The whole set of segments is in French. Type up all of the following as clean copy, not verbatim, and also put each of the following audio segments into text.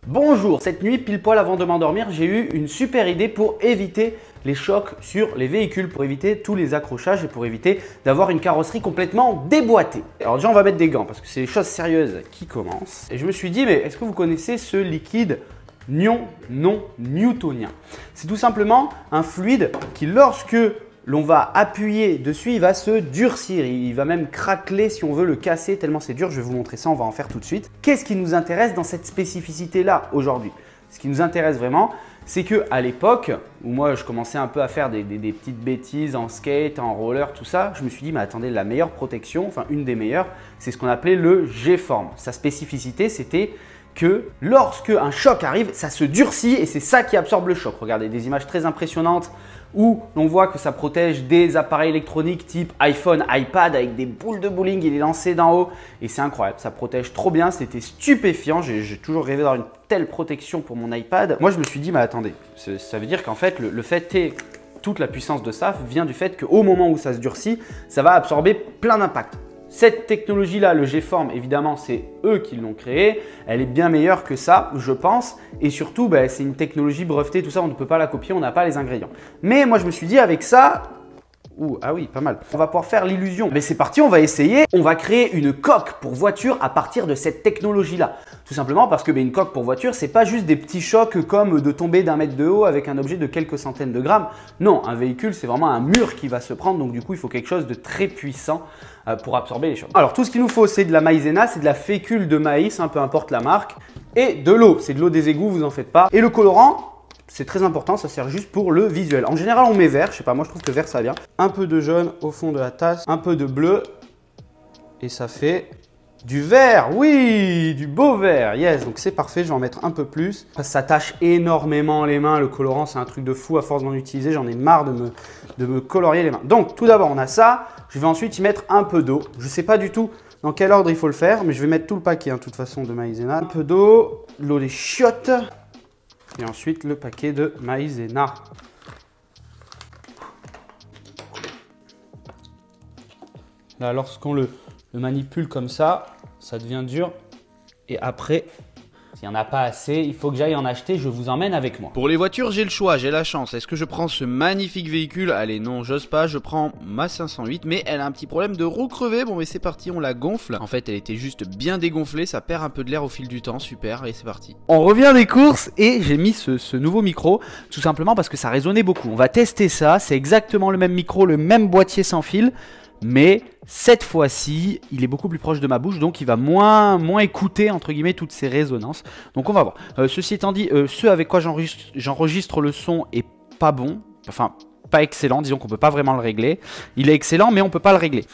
Bonjour, cette nuit pile poil avant de m'endormir, j'ai eu une super idée pour éviter les chocs sur les véhicules, pour éviter tous les accrochages et pour éviter d'avoir une carrosserie complètement déboîtée. Alors déjà on va mettre des gants parce que c'est les choses sérieuses qui commencent. Et je me suis dit, mais est-ce que vous connaissez ce liquide non newtonien? C'est tout simplement un fluide qui, lorsque l'on va appuyer dessus, il va se durcir, il va même craqueler si on veut le casser tellement c'est dur. Je vais vous montrer ça, on va en faire tout de suite. Qu'est-ce qui nous intéresse dans cette spécificité-là aujourd'hui? Ce qui nous intéresse vraiment, c'est qu'à l'époque où moi je commençais un peu à faire des petites bêtises en skate, en roller, tout ça, je me suis dit, mais attendez, la meilleure protection, enfin une des meilleures, c'est ce qu'on appelait le G-form. Sa spécificité, c'était que lorsque un choc arrive, ça se durcit et c'est ça qui absorbe le choc. Regardez, des images très impressionnantes où l'on voit que ça protège des appareils électroniques type iPhone, iPad avec des boules de bowling, il est lancé d'en haut et c'est incroyable, ça protège trop bien, c'était stupéfiant, j'ai toujours rêvé d'avoir une telle protection pour mon iPad. Moi je me suis dit, mais attendez, ça veut dire qu'en fait le fait est, toute la puissance de ça vient du fait qu'au moment où ça se durcit, ça va absorber plein d'impact. Cette technologie-là, le G-form, évidemment, c'est eux qui l'ont créée. Elle est bien meilleure que ça, je pense. Et surtout, c'est une technologie brevetée, tout ça, on ne peut pas la copier, on n'a pas les ingrédients. Mais moi, je me suis dit, avec ça… ah oui, pas mal. On va pouvoir faire l'illusion. Mais c'est parti, on va essayer. On va créer une coque pour voiture à partir de cette technologie-là. Tout simplement parce que une coque pour voiture, c'est pas juste des petits chocs comme de tomber d'1 mètre de haut avec un objet de quelques centaines de grammes. Non, un véhicule, c'est vraiment un mur qui va se prendre. Donc du coup, il faut quelque chose de très puissant pour absorber les chocs. Alors tout ce qu'il nous faut, c'est de la maïzena, c'est de la fécule de maïs, peu importe la marque, et de l'eau. C'est de l'eau des égouts, vous en faites pas. Et le colorant, c'est très important, ça sert juste pour le visuel. En général, on met vert, je sais pas, moi je trouve que vert ça va bien. Un peu de jaune au fond de la tasse, un peu de bleu, et ça fait du vert, oui, du beau vert, yes. Donc c'est parfait, je vais en mettre un peu plus. Ça tâche énormément les mains, le colorant, c'est un truc de fou à force d'en utiliser, j'en ai marre de me colorier les mains. Donc tout d'abord, on a ça, je vais ensuite y mettre un peu d'eau. Je sais pas du tout dans quel ordre il faut le faire, mais je vais mettre tout le paquet, de toute façon, de maïzena. Un peu d'eau, l'eau des chiottes. Et ensuite, le paquet de maïzena. Là, lorsqu'on le manipule comme ça devient dur. Et après, s'il n'y en a pas assez, il faut que j'aille en acheter. Je vous emmène avec moi. Pour les voitures, j'ai le choix, j'ai la chance. Est-ce que je prends ce magnifique véhicule? Allez, non, j'ose pas. Je prends ma 508, mais elle a un petit problème de roue crevée. Bon, mais c'est parti, on la gonfle. En fait, elle était juste bien dégonflée. Ça perd un peu de l'air au fil du temps. Super, et c'est parti. On revient des courses et j'ai mis ce nouveau micro, tout simplement parce que ça résonnait beaucoup. On va tester ça. C'est exactement le même micro, le même boîtier sans fil. Mais cette fois-ci, il est beaucoup plus proche de ma bouche, donc il va moins écouter, entre guillemets, toutes ces résonances. Donc on va voir. Ceci étant dit, ce avec quoi j'enregistre le son est pas bon, enfin pas excellent, disons qu'on peut pas vraiment le régler. Il est excellent, mais on peut pas le régler.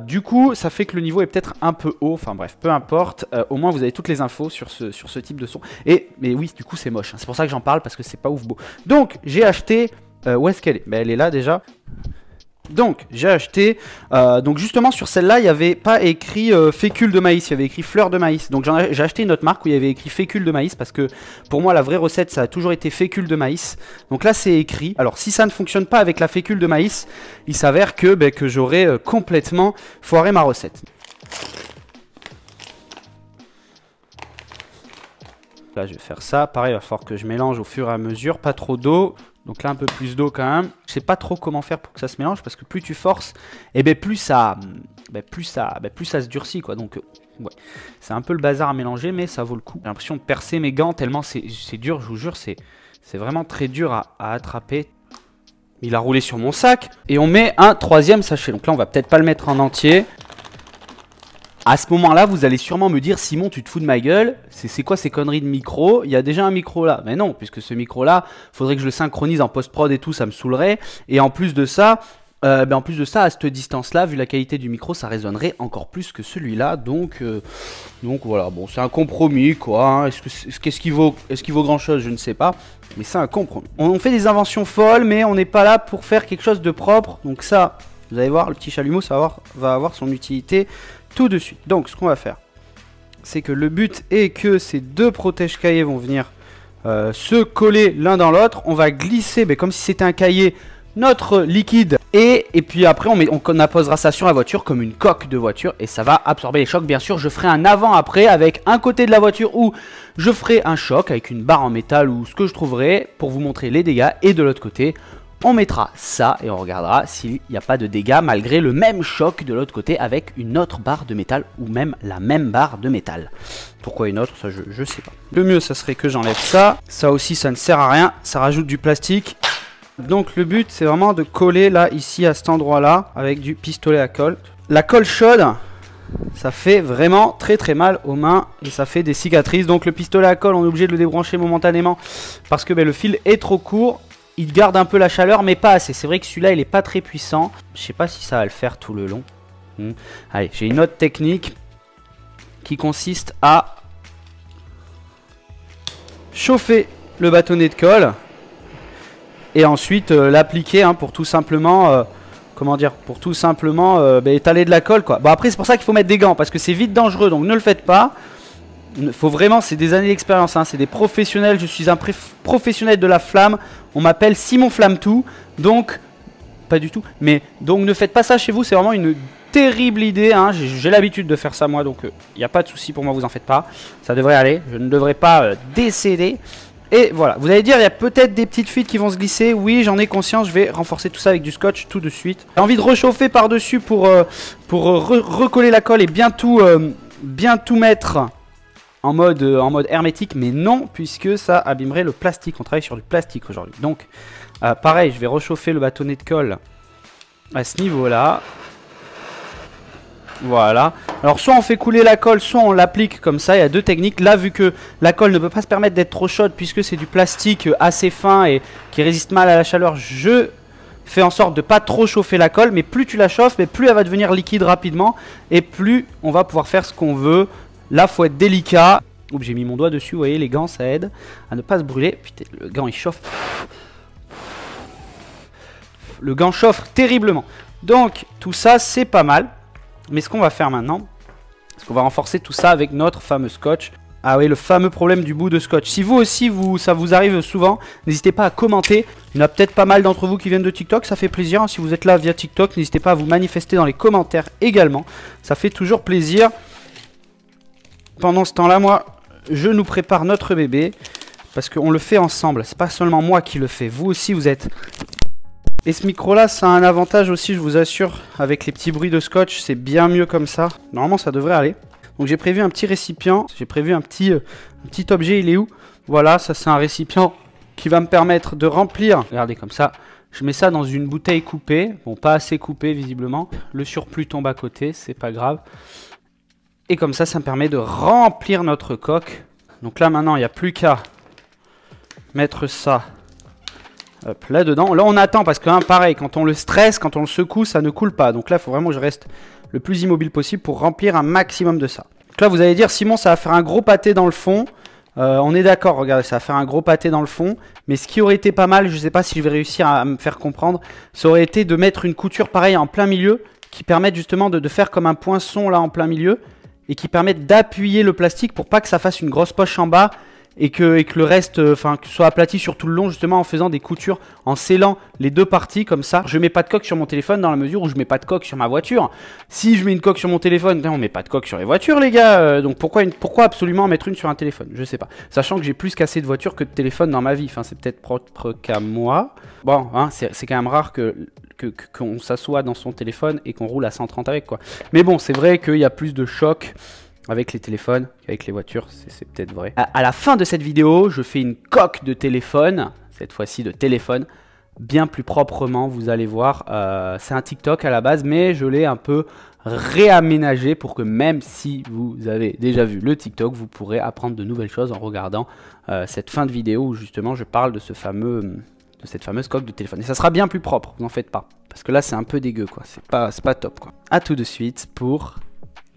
Du coup, ça fait que le niveau est peut-être un peu haut, enfin bref, peu importe. Au moins, vous avez toutes les infos sur ce type de son. Mais oui, du coup, c'est moche, hein. C'est pour ça que j'en parle, parce que c'est pas ouf beau. Donc, j'ai acheté… où est-ce qu'elle est? Elle est là déjà. Donc j'ai acheté, donc justement sur celle-là il n'y avait pas écrit fécule de maïs, il y avait écrit fleur de maïs. Donc j'ai acheté une autre marque où il y avait écrit fécule de maïs parce que pour moi la vraie recette ça a toujours été fécule de maïs. Donc là c'est écrit, alors si ça ne fonctionne pas avec la fécule de maïs, il s'avère que j'aurais complètement foiré ma recette. Là je vais faire ça, pareil il va falloir que je mélange au fur et à mesure, pas trop d'eau. Donc là un peu plus d'eau quand même. Je sais pas trop comment faire pour que ça se mélange parce que plus tu forces, et plus ça se durcit quoi. Donc ouais, c'est un peu le bazar à mélanger mais ça vaut le coup. J'ai l'impression de percer mes gants tellement c'est dur, je vous jure, c'est vraiment très dur à attraper. Il a roulé sur mon sac et on met un troisième sachet. Donc là on va peut-être pas le mettre en entier. À ce moment-là, vous allez sûrement me dire, Simon, tu te fous de ma gueule, c'est quoi ces conneries de micro? Il y a déjà un micro là. Mais non, puisque ce micro-là, faudrait que je le synchronise en post-prod et tout, ça me saoulerait. Et en plus de ça, à cette distance-là, vu la qualité du micro, ça résonnerait encore plus que celui-là. Donc voilà, bon, c'est un compromis, quoi. Hein. Est-ce qu'il vaut grand-chose? Je ne sais pas. Mais c'est un compromis. On fait des inventions folles, mais on n'est pas là pour faire quelque chose de propre. Donc ça, vous allez voir, le petit chalumeau, va avoir son utilité tout de suite. Donc ce qu'on va faire, c'est que le but est que ces deux protège-cahiers vont venir se coller l'un dans l'autre. On va glisser, comme si c'était un cahier, notre liquide Et puis après on apposera ça sur la voiture comme une coque de voiture et ça va absorber les chocs. Bien sûr je ferai un avant-après avec un côté de la voiture où je ferai un choc avec une barre en métal ou ce que je trouverai pour vous montrer les dégâts. Et de l'autre côté on mettra ça et on regardera s'il n'y a pas de dégâts malgré le même choc de l'autre côté avec une autre barre de métal ou même la même barre de métal. Pourquoi une autre, ça je sais pas. Le mieux ça serait que j'enlève ça. Ça aussi ça ne sert à rien, ça rajoute du plastique. Donc le but c'est vraiment de coller là ici à cet endroit là avec du pistolet à colle. La colle chaude ça fait vraiment très mal aux mains et ça fait des cicatrices. Donc le pistolet à colle on est obligé de le débrancher momentanément parce que le fil est trop court. Il garde un peu la chaleur mais pas assez. C'est vrai que celui-là il est pas très puissant. Je sais pas si ça va le faire tout le long. Allez, j'ai une autre technique qui consiste à chauffer le bâtonnet de colle et ensuite l'appliquer pour tout simplement étaler de la colle quoi. Bon après c'est pour ça qu'il faut mettre des gants parce que c'est vite dangereux donc ne le faites pas. Faut vraiment, c'est des années d'expérience, c'est des professionnels, je suis un professionnel de la flamme, on m'appelle Simon Flamme-Tout, donc, pas du tout, mais donc ne faites pas ça chez vous, c'est vraiment une terrible idée, j'ai l'habitude de faire ça moi, donc il n'y a pas de souci pour moi, vous en faites pas, ça devrait aller, je ne devrais pas décéder, et voilà, vous allez dire, il y a peut-être des petites fuites qui vont se glisser, oui j'en ai conscience, je vais renforcer tout ça avec du scotch tout de suite. J'ai envie de réchauffer par-dessus pour recoller la colle et bien tout mettre en mode hermétique, mais non, puisque ça abîmerait le plastique. On travaille sur du plastique aujourd'hui. Donc, pareil, je vais réchauffer le bâtonnet de colle à ce niveau-là. Voilà. Alors, soit on fait couler la colle, soit on l'applique comme ça. Il y a deux techniques. Là, vu que la colle ne peut pas se permettre d'être trop chaude, puisque c'est du plastique assez fin et qui résiste mal à la chaleur, je fais en sorte de pas trop chauffer la colle. Mais plus tu la chauffes, mais plus elle va devenir liquide rapidement. Et plus on va pouvoir faire ce qu'on veut. Là, faut être délicat. Oups, j'ai mis mon doigt dessus, vous voyez, les gants, ça aide à ne pas se brûler. Putain, le gant, il chauffe. Le gant chauffe terriblement. Donc, tout ça, c'est pas mal. Mais ce qu'on va faire maintenant, c'est qu'on va renforcer tout ça avec notre fameux scotch. Ah oui, le fameux problème du bout de scotch. Si vous aussi, ça vous arrive souvent, n'hésitez pas à commenter. Il y en a peut-être pas mal d'entre vous qui viennent de TikTok, ça fait plaisir. Si vous êtes là via TikTok, n'hésitez pas à vous manifester dans les commentaires également. Ça fait toujours plaisir. Pendant ce temps-là, moi, je nous prépare notre bébé parce qu'on le fait ensemble. C'est pas seulement moi qui le fais, vous aussi vous êtes. Et ce micro-là, ça a un avantage aussi, je vous assure, avec les petits bruits de scotch, c'est bien mieux comme ça. Normalement, ça devrait aller. Donc j'ai prévu un petit récipient, j'ai prévu un petit objet, il est où? Voilà, ça c'est un récipient qui va me permettre de remplir. Regardez comme ça. Je mets ça dans une bouteille coupée, bon pas assez coupée visiblement. Le surplus tombe à côté, c'est pas grave. Et comme ça, ça me permet de remplir notre coque. Donc là, maintenant, il n'y a plus qu'à mettre ça là-dedans. Là, on attend parce que, pareil, quand on le stresse, quand on le secoue, ça ne coule pas. Donc là, il faut vraiment que je reste le plus immobile possible pour remplir un maximum de ça. Donc là, vous allez dire, Simon, ça va faire un gros pâté dans le fond. On est d'accord, regardez, ça va faire un gros pâté dans le fond. Mais ce qui aurait été pas mal, je ne sais pas si je vais réussir à me faire comprendre, ça aurait été de mettre une couture pareille en plein milieu qui permette justement de faire comme un poinçon là en plein milieu. Et qui permettent d'appuyer le plastique pour pas que ça fasse une grosse poche en bas et que le reste, que ce soit aplati sur tout le long, justement en faisant des coutures, en scellant les deux parties comme ça. Je mets pas de coque sur mon téléphone dans la mesure où je mets pas de coque sur ma voiture. Si je mets une coque sur mon téléphone, on met pas de coque sur les voitures les gars. Donc pourquoi absolument mettre une sur un téléphone? Je sais pas. Sachant que j'ai plus qu'assez de voitures que de téléphones dans ma vie. Enfin c'est peut-être propre qu'à moi. Bon, c'est quand même rare qu'on s'assoit dans son téléphone et qu'on roule à 130 avec quoi. Mais bon, c'est vrai qu'il y a plus de choc avec les téléphones qu'avec les voitures, c'est peut-être vrai. À la fin de cette vidéo, je fais une coque de téléphone, cette fois-ci de téléphone, bien plus proprement, vous allez voir. C'est un TikTok à la base, mais je l'ai un peu réaménagé pour que même si vous avez déjà vu le TikTok, vous pourrez apprendre de nouvelles choses en regardant cette fin de vidéo où justement je parle de cette fameuse coque de téléphone. Et ça sera bien plus propre, vous n'en faites pas. Parce que là c'est un peu dégueu quoi, c'est pas top quoi. A tout de suite pour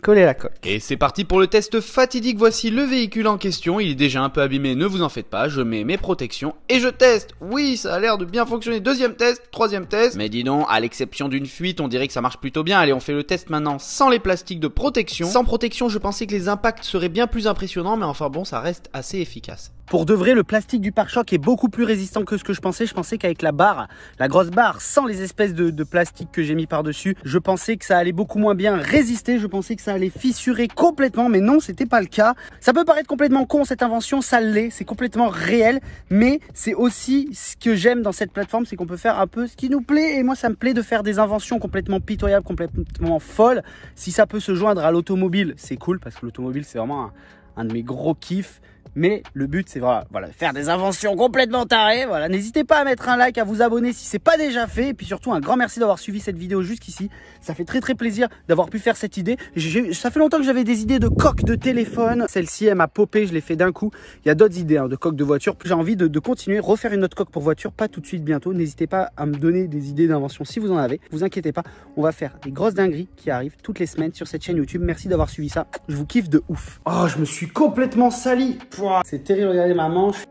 coller la coque. Et c'est parti pour le test fatidique, voici le véhicule en question, il est déjà un peu abîmé, ne vous en faites pas, je mets mes protections et je teste. Oui, ça a l'air de bien fonctionner, deuxième test, troisième test. Mais dis donc, à l'exception d'une fuite, on dirait que ça marche plutôt bien. Allez, on fait le test maintenant sans les plastiques de protection. Sans protection, je pensais que les impacts seraient bien plus impressionnants, mais enfin bon, ça reste assez efficace. Pour de vrai, le plastique du pare-choc est beaucoup plus résistant que ce que je pensais. Je pensais qu'avec la barre, la grosse barre, sans les espèces de plastique que j'ai mis par-dessus, je pensais que ça allait beaucoup moins bien résister. Je pensais que ça allait fissurer complètement, mais non, c'était pas le cas. Ça peut paraître complètement con cette invention, ça l'est, c'est complètement réel, mais c'est aussi ce que j'aime dans cette plateforme, c'est qu'on peut faire un peu ce qui nous plaît. Et moi, ça me plaît de faire des inventions complètement pitoyables, complètement folles. Si ça peut se joindre à l'automobile, c'est cool, parce que l'automobile, c'est vraiment un de mes gros kiffs. Mais le but, c'est voilà, faire des inventions complètement tarées. Voilà, n'hésitez pas à mettre un like, à vous abonner si c'est pas déjà fait. Et puis surtout, un grand merci d'avoir suivi cette vidéo jusqu'ici. Ça fait très plaisir d'avoir pu faire cette idée. Ça fait longtemps que j'avais des idées de coques de téléphone. Celle-ci, elle m'a popé, je l'ai fait d'un coup. Il y a d'autres idées de coques de voiture. J'ai envie de continuer, refaire une autre coque pour voiture. Pas tout de suite, bientôt. N'hésitez pas à me donner des idées d'invention si vous en avez. Vous inquiétez pas, on va faire des grosses dingueries qui arrivent toutes les semaines sur cette chaîne YouTube. Merci d'avoir suivi ça. Je vous kiffe de ouf. Oh, je me suis complètement sali. C'est terrible, regardez ma manche.